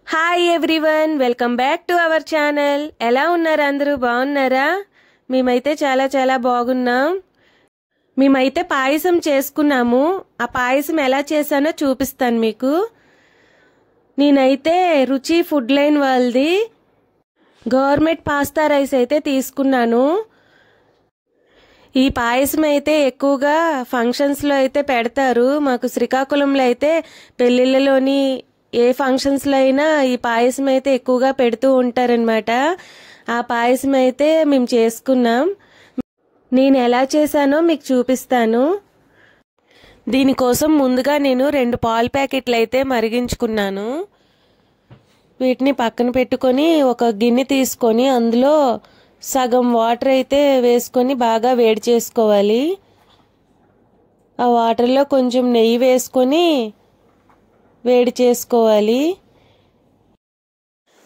Hi everyone, welcome back to our channel. ఎలా ఉన్నారు అందరూ? బాగున్నారా? మేమైతే చాలా బాగున్నాం. మేమైతే పాయసం చేసుకున్నాము. ఆ పాయసం ఎలా చేశానో చూపిస్తాను మీకు. నేనైతే రుచి ఫుడ్ లైన్ వాళ్ళది గవర్నమెంట్ పాస్తా రైస్ అయితే తీసుకున్నాను. ఈ పాయసం అయితే ఎక్కువగా ఫంక్షన్స్లో అయితే పెడతారు. మాకు శ్రీకాకుళంలో అయితే పెళ్ళిళ్ళలోని ఏ ఫంక్షన్స్లో అయినా ఈ పాయసం అయితే ఎక్కువగా పెడుతూ ఉంటారనమాట. ఆ పాయసం అయితే మేము చేసుకున్నాం. నేను ఎలా చేశానో మీకు చూపిస్తాను. దీనికోసం ముందుగా నేను 2 పాల ప్యాకెట్లు అయితే మరిగించుకున్నాను. వీటిని పక్కన పెట్టుకొని ఒక గిన్నె తీసుకొని అందులో సగం వాటర్ అయితే వేసుకొని బాగా వేడి చేసుకోవాలి. ఆ వాటర్లో కొంచెం నెయ్యి వేసుకొని వేడి చేసుకోవాలి.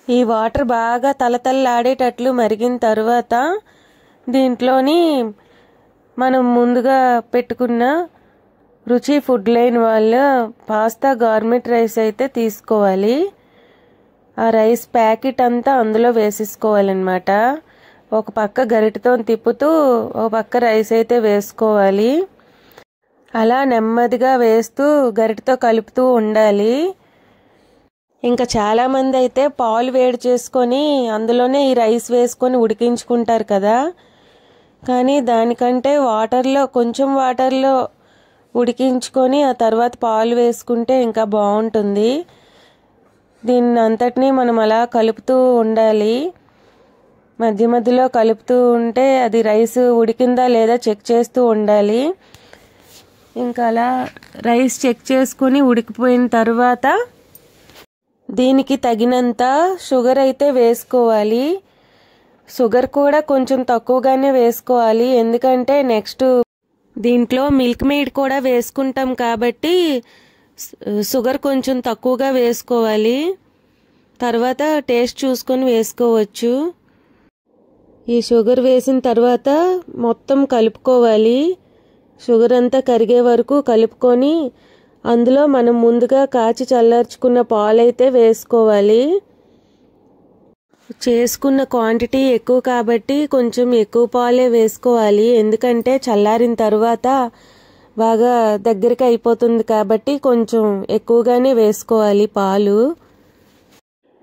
ఈ వాటర్ బాగా తలతల్లాడేటట్లు మరిగిన తర్వాత దీంట్లోని మనం ముందుగా పెట్టుకున్న రుచి ఫుడ్ లైన్ వాళ్ళ పాస్తా గవర్నమెంట్ రైస్ అయితే తీసుకోవాలి. ఆ రైస్ ప్యాకెట్ అంతా అందులో వేసేసుకోవాలన్నమాట. ఒక పక్క గరిటెతో తిప్పుతూ ఒక పక్క రైస్ అయితే వేసుకోవాలి. అలా నెమ్మదిగా వేస్తూ గరిటెతో కలుపుతూ ఉండాలి. ఇంకా చాలామంది అయితే పాలు వేడి చేసుకొని అందులోనే ఈ రైస్ వేసుకొని ఉడికించుకుంటారు కదా. కానీ దానికంటే కొంచెం వాటర్లో ఉడికించుకొని ఆ తర్వాత పాలు వేసుకుంటే ఇంకా బాగుంటుంది. దీన్ని అంతటినీ మనం అలా కలుపుతూ ఉండాలి. మధ్య మధ్యలో కలుపుతూ ఉంటే అది రైస్ ఉడికిందా లేదా చెక్ చేస్తూ ఉండాలి. ఇంకా అలా రైస్ చెక్ చేసుకొని ఉడికిపోయిన తర్వాత దీనికి తగినంత షుగర్ అయితే వేసుకోవాలి. షుగర్ కూడా కొంచెం తక్కువగానే వేసుకోవాలి. ఎందుకంటే నెక్స్ట్ దీంట్లో మిల్క్ మేడ్ కూడా వేసుకుంటాం కాబట్టి షుగర్ కొంచెం తక్కువగా వేసుకోవాలి. తర్వాత టేస్ట్ చూసుకొని వేసుకోవచ్చు. ఈ షుగర్ వేసిన తర్వాత మొత్తం కలుపుకోవాలి. షుగర్ అంతా కరిగే వరకు కలుపుకొని అందులో మనం ముందుగా కాచి చల్లార్చుకున్న పాలైతే వేసుకోవాలి. చేసుకున్న క్వాంటిటీ ఎక్కువ కాబట్టి కొంచెం ఎక్కువ పాలే వేసుకోవాలి. ఎందుకంటే చల్లారిన తర్వాత బాగా దగ్గరికి అయిపోతుంది కాబట్టి కొంచెం ఎక్కువగానే వేసుకోవాలి పాలు.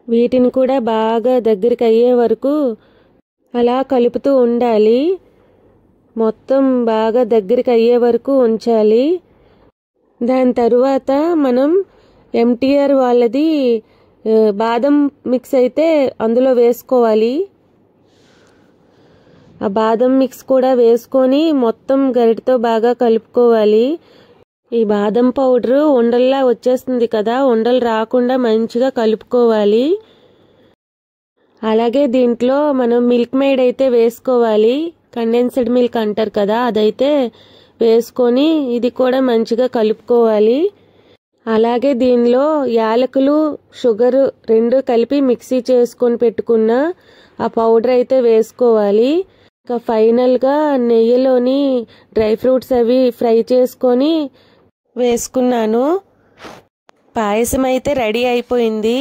వీటిని కూడా బాగా దగ్గరికి అయ్యే వరకు అలా కలుపుతూ ఉండాలి. మొత్తం బాగా దగ్గరికి అయ్యే వరకు ఉంచాలి. దాని తరువాత మనం ఎంటీఆర్ వాళ్ళది బాదం మిక్స్ అయితే అందులో వేసుకోవాలి. ఆ బాదం మిక్స్ కూడా వేసుకొని మొత్తం గరిటెతో బాగా కలుపుకోవాలి. ఈ బాదం పౌడర్ ఉండల్లా వచ్చేస్తుంది కదా, ఉండలు రాకుండా మంచిగా కలుపుకోవాలి. అలాగే దీంట్లో మనం మిల్క్ మేడ్ అయితే వేసుకోవాలి. కండెన్స్డ్ మిల్క్ అంటారు కదా, అదైతే వేసుకొని ఇది కూడా మంచిగా కలుపుకోవాలి. అలాగే దీనిలో యాలకులు షుగర్ 2 కలిపి మిక్సీ చేసుకొని పెట్టుకున్న ఆ పౌడర్ అయితే వేసుకోవాలి. ఇంకా ఫైనల్గా నెయ్యిలోని డ్రై ఫ్రూట్స్ అవి ఫ్రై చేసుకొని వేసుకున్నాను. పాయసం అయితే రెడీ అయిపోయింది.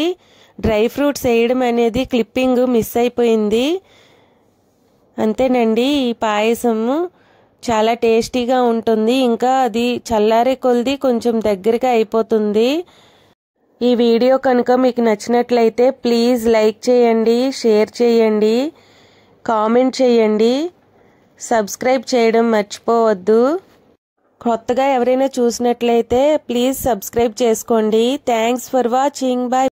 డ్రై ఫ్రూట్స్ వేయడం అనేది క్లిప్పింగ్ మిస్ అయిపోయింది. అంతేనండి. ఈ పాయసము చాలా టేస్టీగా ఉంటుంది. ఇంకా అది చల్లారే కొలది కొంచెం దగ్గరగా అయిపోతుంది. ఈ వీడియో కనుక మీకు నచ్చినట్లయితే ప్లీజ్ లైక్ చేయండి, షేర్ చేయండి, కామెంట్ చేయండి, సబ్స్క్రైబ్ చేయడం మర్చిపోవద్దు. కొత్తగా ఎవరైనా చూసినట్లయితే ప్లీజ్ సబ్స్క్రైబ్ చేసుకోండి. Thanks for watching. బాయ్.